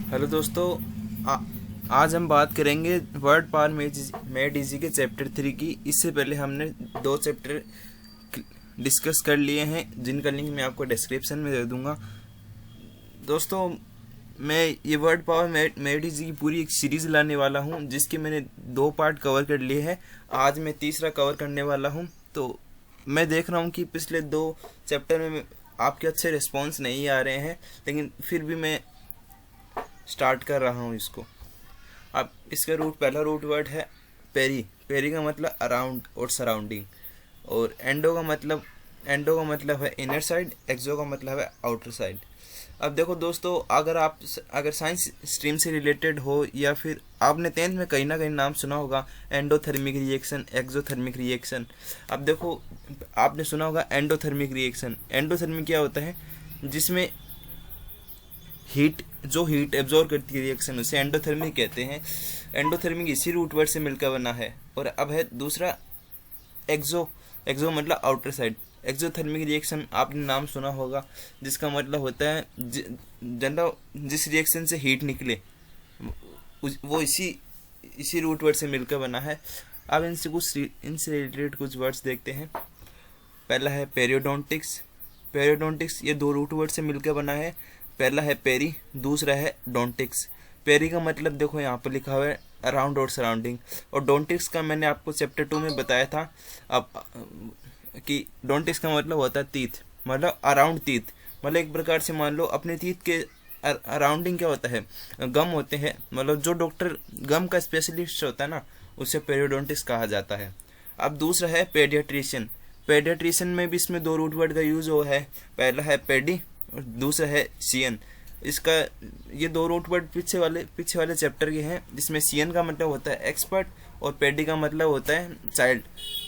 Hello दोस्तों। आज हम बात करेंगे वर्ड पावर मेड इजी के चैप्टर 3 की। इससे पहले हमने 2 चैप्टर डिस्कस कर लिए हैं जिनका लिंक मैं आपको डिस्क्रिप्शन में दे दूंगा। दोस्तों, मैं ये वर्ड पावर मेड इजी की पूरी एक सीरीज़ लाने वाला हूं जिसके मैंने 2 पार्ट कवर कर लिए हैं। आज मैं तीसरा कवर करने वाला हूं। तो मैं देख रहा हूं कि पिछले 2 चैप्टर में आपके अच्छे रिस्पॉन्स नहीं आ रहे हैं, लेकिन फिर भी मैं स्टार्ट कर रहा हूँ इसको। अब इसका पहला रूट वर्ड है पेरी। पेरी का मतलब अराउंड और सराउंडिंग, और एंडो का मतलब है इनर साइड, एक्सो का मतलब है आउटर साइड। अब देखो दोस्तों, अगर साइंस स्ट्रीम से रिलेटेड हो या फिर आपने 10th में कहीं ना कहीं नाम सुना होगा एंडोथर्मिक रिएक्शन, एक्सोथर्मिक रिएक्शन। अब देखो, आपने सुना होगा एंडोथर्मिक रिएक्शन। एंडोथर्मिक क्या होता है? जिसमें हीट एब्जॉर्ब करती है रिएक्शन, उसे एंडोथर्मिक कहते हैं। एंडोथर्मिक इसी रूट वर्ड से मिलकर बना है। और अब है दूसरा एक्सो। एक्सो मतलब आउटर साइड। एक्सोथर्मिक रिएक्शन आपने नाम सुना होगा, जिसका मतलब होता है जिस रिएक्शन से हीट निकले वो इसी रूट वर्ड से मिलकर बना है। अब इनसे रिलेटेड कुछ वर्ड्स देखते हैं। पहला है पेरियोडोंटिक्स। पेरियोडोंटिक्स ये 2 रूट वर्ड से मिलकर बना है। पहला है पेरी, दूसरा है डोंटिक्स। पेरी का मतलब देखो यहाँ पर लिखा हुआ है अराउंड और सराउंडिंग, और डोंटिक्स का मैंने आपको चैप्टर 2 में बताया था अब कि डोंटिक्स का मतलब होता है तीत, मतलब अराउंड तीत। मतलब एक प्रकार से मान लो अपने तीत के अराउंडिंग क्या होता है, गम होते हैं। मतलब जो डॉक्टर गम का स्पेशलिस्ट होता है ना, उसे पेरियोडोंटिक्स कहा जाता है। अब दूसरा है पेडियाट्रिशियन। पेडियाट्रिशियन में भी इसमें 2 रूट वर्ड का यूज हो है। पहला है पेडी और दूसरा है सीएन। इसका ये 2 रूट वर्ड पीछे वाले चैप्टर के हैं, जिसमें सीएन का मतलब होता है एक्सपर्ट और पेडी का मतलब होता है चाइल्ड।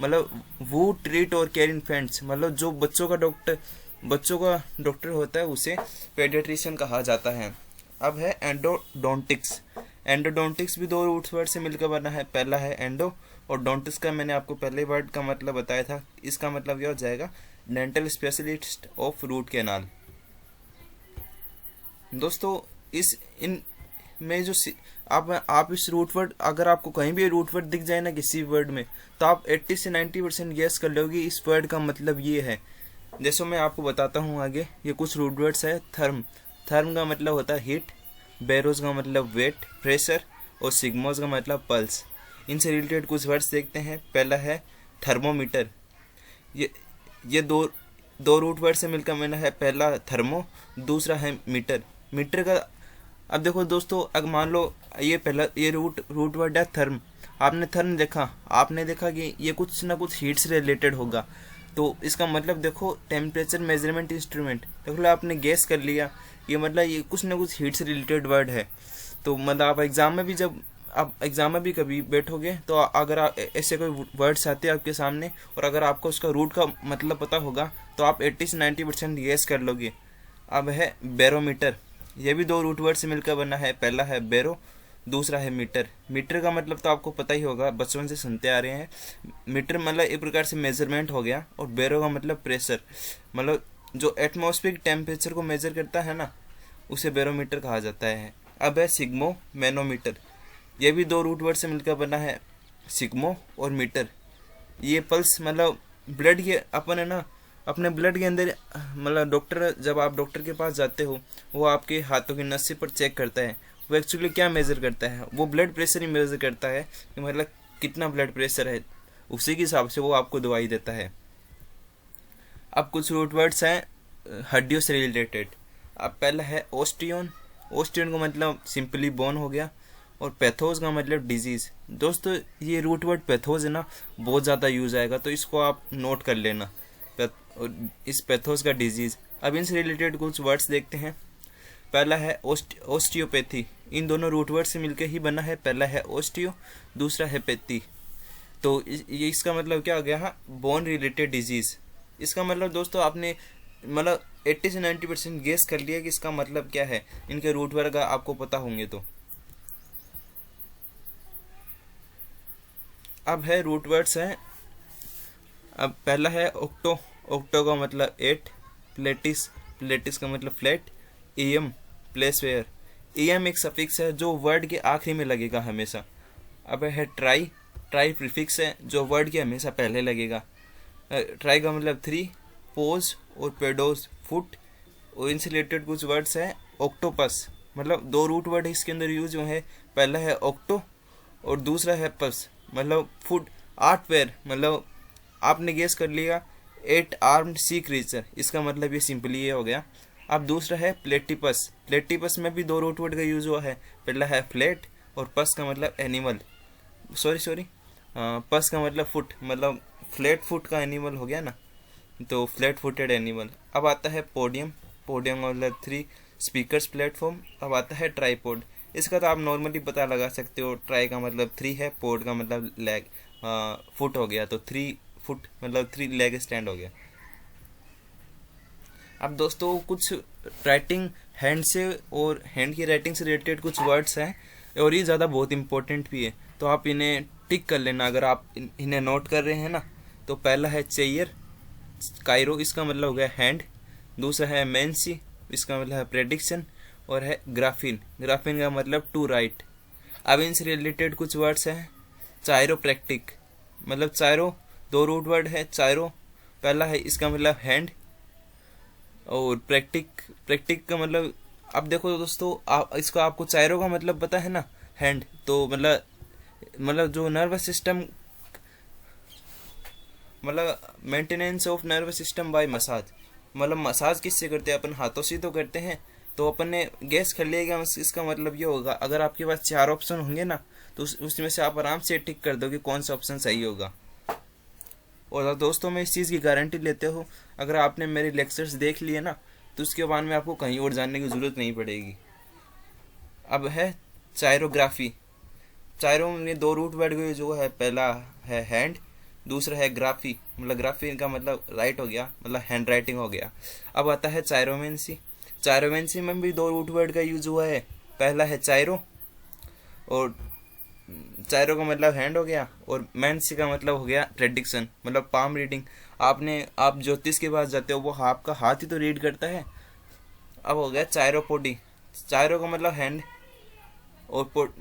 मतलब वो ट्रीट और केयर इन्फेंट्स, मतलब जो बच्चों का डॉक्टर होता है उसे पेडियाट्रिशियन कहा जाता है। अब है एंडोडोंटिक्स। एंडोडोंटिक्स भी 2 रूट वर्ड से मिलकर बना है। पहला है एंडो, और डोंटिक्स का मैंने आपको पहले वर्ड का मतलब बताया था। इसका मतलब क्या हो जाएगा? Dental specialist of root canal. दोस्तों, इस इन में जो आप इस रूट वर्ड, अगर आपको कहीं भी रूट वर्ड दिख जाए ना किसी वर्ड में, तो आप 80 से 90% गेस कर लोगे इस वर्ड का मतलब ये है। जैसे मैं आपको बताता हूँ आगे। ये कुछ रूट वर्ड्स है। थर्म का मतलब होता है हीट, बेरोज का मतलब वेट, प्रेशर, और सिग्मोज का मतलब पल्स। इनसे रिलेटेड कुछ वर्ड्स देखते हैं। पहला है थर्मोमीटर। ये दो रूट वर्ड से मिलकर मैंने है। पहला थर्मो, दूसरा है मीटर का। अब देखो दोस्तों, अगर मान लो ये रूट वर्ड है थर्म। आपने देखा कि ये कुछ ना कुछ हीट से रिलेटेड होगा। तो इसका मतलब देखो टेम्परेचर मेजरमेंट इंस्ट्रूमेंट, देख लो आपने गेस कर लिया। ये मतलब ये कुछ ना कुछ हीट से रिलेटेड वर्ड है। तो मतलब आप एग्जाम में भी कभी बैठोगे तो अगर आप ऐसे कोई वर्ड्स आते हैं आपके सामने, और अगर आपको उसका रूट का मतलब पता होगा, तो आप 80 से 90% गेस कर लोगे। अब है बैरोमीटर। ये भी 2 रूट वर्ड से मिलकर बना है। पहला है बैरो, दूसरा है मीटर। मीटर का मतलब तो आपको पता ही होगा, बचपन से सुनते आ रहे हैं। मीटर मतलब एक प्रकार से मेजरमेंट हो गया, और बैरो का मतलब प्रेशर, मतलब जो एटमॉस्फेरिक टेम्परेचर को मेजर करता है ना, उसे बैरोमीटर कहा जाता है। अब है सिग्मो मैनोमीटर। ये भी 2 रूट वर्ड से मिलकर बना है, सिग्मो और मीटर। ये पल्स मतलब ब्लड के अपन है ना, अपने ब्लड के अंदर, मतलब जब आप डॉक्टर के पास जाते हो, वो आपके हाथों की नस पर चेक करता है। वो एक्चुअली क्या मेजर करता है? वो ब्लड प्रेशर ही मेजर करता है कि मतलब कितना ब्लड प्रेशर है। उसी के हिसाब से वो आपको दवाई देता है। अब कुछ रूट वर्ड्स हैं हड्डियों से रिलेटेड। अब पहला है ओस्टियन। ओस्टियन का मतलब सिंपली बोन हो गया, और पैथोज का मतलब डिजीज। दोस्तों, ये रूट वर्ड पैथोज है ना, बहुत ज़्यादा यूज आएगा, तो इसको आप नोट कर लेना, इस पैथोज का डिजीज। अब इनसे रिलेटेड कुछ वर्ड्स देखते हैं। पहला है ओस्टियोपैथी। इन दोनों रूट वर्ड से मिलकर ही बना है। पहला है ओस्टियो, दूसरा है पैथी। तो ये इसका मतलब क्या हो गया? Bone related disease. इसका मतलब दोस्तों आपने मतलब 80 से 90% गेस कर लिया कि इसका मतलब क्या है। इनके रूट वर्ड का आपको पता होंगे तो। अब है रूट वर्ड्स हैं। अब पहला है ओक्टो। ओक्टो का मतलब 8। प्लेटिस का मतलब flat. EM place where. em एक सफिक्स है जो वर्ड के आखिरी में लगेगा हमेशा। अब है ट्राई, ट्राई प्रीफिक्स है जो वर्ड के हमेशा पहले लगेगा। ट्राई का मतलब 3, पोज और पेडोज फुट। और इनसे रिलेटेड कुछ वर्ड्स है ऑक्टोपस, मतलब 2 रूट वर्ड इसके अंदर यूज हुए हैं। पहला है ऑक्टो और दूसरा है पस, मतलब फुट 8 पैर, मतलब आपने गेस कर लिया 8 आर्म्ड सी क्रीचर, इसका मतलब ये सिंपली ये हो गया। अब दूसरा है प्लेटिपस, प्लेटिपस में भी 2 रूट वर्ड का यूज हुआ है। पहला है फ्लैट और पस का मतलब एनिमल, सॉरी पस का मतलब फुट, मतलब फ्लैट फुट का एनिमल हो गया ना, तो फ्लैट फुटेड एनिमल। अब आता है पोडियम, पोडियम का मतलब 3 स्पीकर्स प्लेटफॉर्म। अब आता है ट्राईपोड, इसका तो आप नॉर्मली पता लगा सकते हो, ट्राई का मतलब 3 है, पोड का मतलब लेग फुट हो गया, तो 3 फुट मतलब 3 लेग स्टैंड हो गया। अब दोस्तों कुछ राइटिंग हैंड से और हैंड की राइटिंग से रिलेटेड कुछ वर्ड्स हैं और ये ज़्यादा बहुत इंपॉर्टेंट भी है, तो आप इन्हें टिक कर लेना अगर आप इन्हें नोट कर रहे हैं ना। तो पहला है चेयर, कायरो, इसका मतलब हो गया हैंड। दूसरा है मेंसी, इसका मतलब है प्रेडिक्शन। और है ग्राफिन, ग्राफिन का मतलब टू राइट। अब इनसे रिलेटेड कुछ वर्ड्स हैं चायरोप्रैक्टिक, मतलब चायरो 2 रूट वर्ड है चायरो, पहला है इसका मतलब हैंड और प्रैक्टिक का मतलब, अब देखो दोस्तों इसको आपको चायरो का मतलब पता है ना हैंड, तो मतलब जो नर्वस सिस्टम, मतलब maintenance of nervous system by massage, मतलब मसाज किससे करते हैं अपन, हाथों से तो करते हैं। तो अपन ने गैस कर लिया इसका मतलब ये होगा, अगर आपके पास 4 ऑप्शन होंगे ना तो उसमें से आप आराम से टिक कर दोगे कौन सा ऑप्शन सही होगा। और दोस्तों मैं इस चीज़ की गारंटी लेते हो, अगर आपने मेरे लेक्चर्स देख लिए ना तो उसके बाद में आपको कहीं और जाने की ज़रूरत नहीं पड़ेगी। अब है चायरोग्राफी, चायरो में 2 रूट वर्ड जो है, पहला है हैंड, दूसरा है ग्राफी, मतलब ग्राफी का मतलब राइट हो गया, मतलब हैंड राइटिंग हो गया। अब आता है चायरोमेंसी, चायरोमेंसी में भी 2 रूट वर्ड का यूज हुआ है, पहला है चायरो और चायरो का मतलब हैंड हो गया, और मेंसी का मतलब हो गया प्रेडिक्शन, मतलब पाम रीडिंग। आप ज्योतिष के पास जाते हो वो आपका हाथ ही तो रीड करता है। अब हो गया चायरोपोडी, चायरो का मतलब हैंड और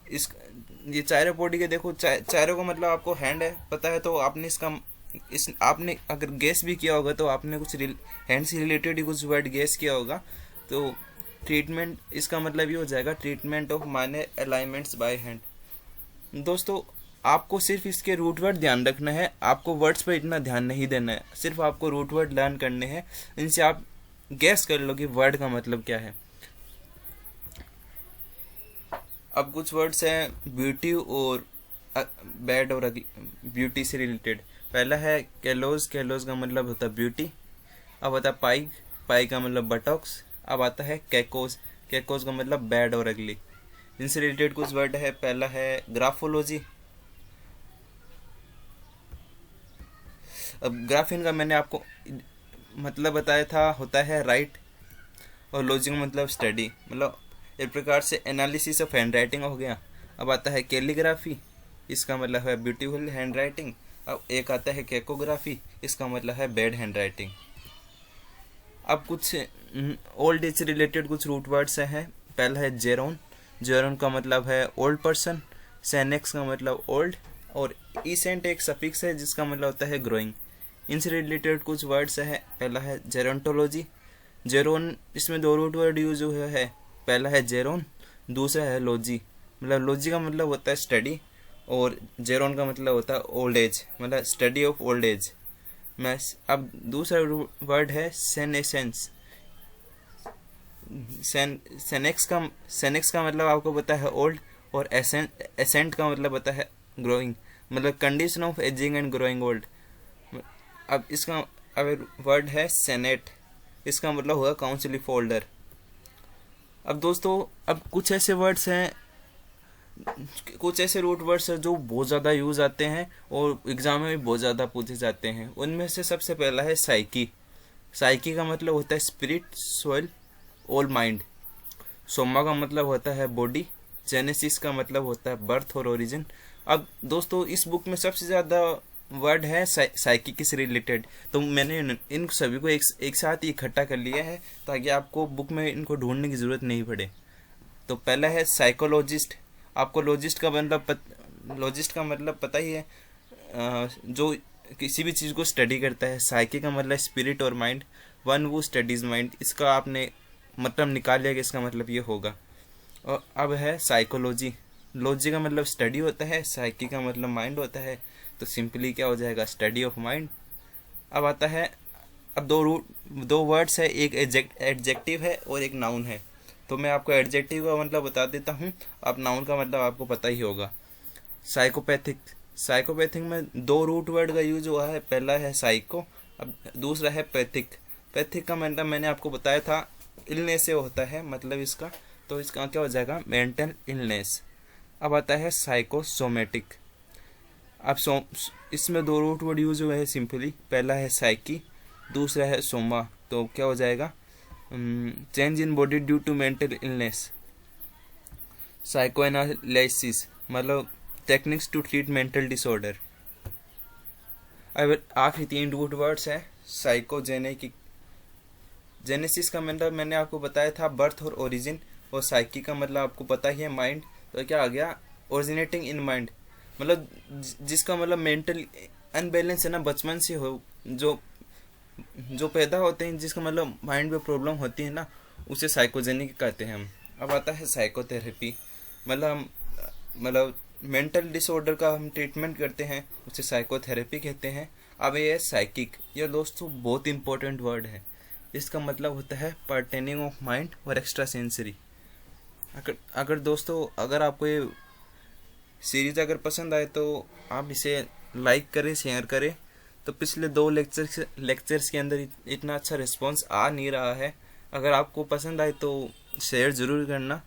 इस ये चायरोपोडी के देखो, चायरो का मतलब आपको हैंड है पता है, तो आपने अगर गेस भी किया होगा तो आपने कुछ हैंड से रिलेटेड ही कुछ वर्ड गेस किया होगा। तो ट्रीटमेंट, इसका मतलब ये हो जाएगा treatment of minor alignments by hand. दोस्तों आपको सिर्फ इसके रूट वर्ड ध्यान रखना है, आपको वर्ड्स पर इतना ध्यान नहीं देना है, सिर्फ आपको रूट वर्ड लर्न करने हैं, इनसे आप गैस कर लो कि वर्ड का मतलब क्या है। अब कुछ वर्ड्स हैं ब्यूटी और बैड और ब्यूटी से रिलेटेड। पहला है कैलोज, कैलोज का मतलब होता है ब्यूटी। अब आता है पाई, पाई का मतलब बटॉक्स। अब आता है कैकोज, कैकोज का मतलब बैड और अगली। इनसे रिलेटेड कुछ वर्ड है, पहला है ग्राफोलॉजी। अब ग्राफिन का मैंने आपको मतलब बताया था, होता है राइट, और लॉजी का मतलब स्टडी, मतलब एक प्रकार से एनालिसिस ऑफ हैंड राइटिंग हो गया। अब आता है कैलीग्राफी, इसका मतलब है ब्यूटीफुल हैंड राइटिंग। अब एक आता है कैकोग्राफी, इसका मतलब है बैड हैंड राइटिंग। अब कुछ ओल्ड एज से रिलेटेड कुछ रूट वर्ड्स हैं, पहला है जेरोन, जेरोन का मतलब है ओल्ड पर्सन। सेनेक्स का मतलब ओल्ड, और ईसेंट एक सफिक्स है जिसका मतलब होता है ग्रोइंग। इनसे रिलेटेड कुछ वर्ड्स हैं, पहला है जेरोंटोलॉजी, जेरोन, इसमें 2 रूट वर्ड यूज हुए हैं, पहला है जेरोन, दूसरा है लॉजी, मतलब लॉजी का मतलब होता है स्टडी, और जेरोन का मतलब होता है ओल्ड एज, मतलब स्टडी ऑफ ओल्ड एज। अब दूसरा वर्ड है सेनेसेंस, सेनेक्स का मतलब आपको पता है ओल्ड, और एसेंट का मतलब पता है ग्रोइंग, मतलब condition of ageing and growing old. अब इसका वर्ड है सेनेट, इसका मतलब होगा काउंसिल ऑफ ओल्डर। अब दोस्तों अब कुछ ऐसे वर्ड्स हैं, कुछ ऐसे रूट वर्ड्स हैं जो बहुत ज़्यादा यूज आते हैं और एग्जाम में भी बहुत ज़्यादा पूछे जाते हैं। उनमें से सबसे पहला है साइकी, साइकी का मतलब होता है स्पिरिट, सोल, ऑल माइंड। सोमा का मतलब होता है बॉडी, जेनेसिस का मतलब होता है बर्थ और ओरिजिन। अब दोस्तों इस बुक में सबसे ज़्यादा वर्ड है साइकिक से रिलेटेड, तो मैंने इन सभी को एक साथ ही इकट्ठा कर लिया है ताकि आपको बुक में इनको ढूंढने की ज़रूरत नहीं पड़े। तो पहला है साइकोलॉजिस्ट। आपको लॉजिस्ट का मतलब पता ही है, जो किसी भी चीज़ को स्टडी करता है। साइकी का मतलब स्पिरिट और माइंड, वन वो स्टडीज माइंड। इसका आपने मतलब निकाल लिया कि इसका मतलब ये होगा। और अब है साइकोलॉजी। लॉजी का मतलब स्टडी होता है, साइकी का मतलब माइंड होता है, तो सिंपली क्या हो जाएगा, स्टडी ऑफ माइंड। अब आता है, अब दो वर्ड्स है, एक एडजेक्टिव है और एक नाउन है। तो मैं आपको एडजेक्टिव का मतलब बता देता हूँ, अब नाउन का मतलब आपको पता ही होगा। साइकोपैथिक में दो रूट वर्ड का यूज हुआ है, पहला है साइको, अब दूसरा है पैथिक। पैथिक का मतलब मैंने आपको बताया था इलनेस से होता है मतलब इसका, तो इसका क्या हो जाएगा, मेंटल इलनेस। अब आता है साइकोसोमेटिक। अब इसमें दो रूट वर्ड यूज हुए हैं सिंपली, पहला है साइकी, दूसरा है सोमा, तो क्या हो जाएगा, change in body due to mental illness. Psycho analysis मतलब techniques to treat mental disorder. अब आखिरी तीन रूट वर्ड्स हैं, साइकोजेनेटिक। जेनेसिस का मतलब मैंने आपको बताया था बर्थ और ओरिजिन, और साइकी का मतलब आपको पता ही है माइंड, तो क्या आ गया, ओरिजिनेटिंग इन माइंड, मतलब जिसका मतलब मेंटल अनबैलेंस है ना, बचपन से हो, जो पैदा होते हैं, जिसका मतलब माइंड में प्रॉब्लम होती है ना, उसे साइकोजेनिक कहते हैं हम। अब आता है साइकोथेरेपी, मतलब मेंटल डिसऑर्डर का हम ट्रीटमेंट करते हैं, उसे साइकोथेरेपी कहते हैं। अब ये साइकिक, ये दोस्तों बहुत इंपॉर्टेंट वर्ड है। इसका मतलब होता है पर्टेनिंग ऑफ माइंड और एक्स्ट्रा सेंसरी। अगर दोस्तों अगर आपको ये सीरीज अगर पसंद आए तो आप इसे लाइक करें, शेयर करें। तो पिछले 2 लेक्चर्स के अंदर इतना अच्छा रिस्पांस आ नहीं रहा है। अगर आपको पसंद आए तो शेयर ज़रूर करना।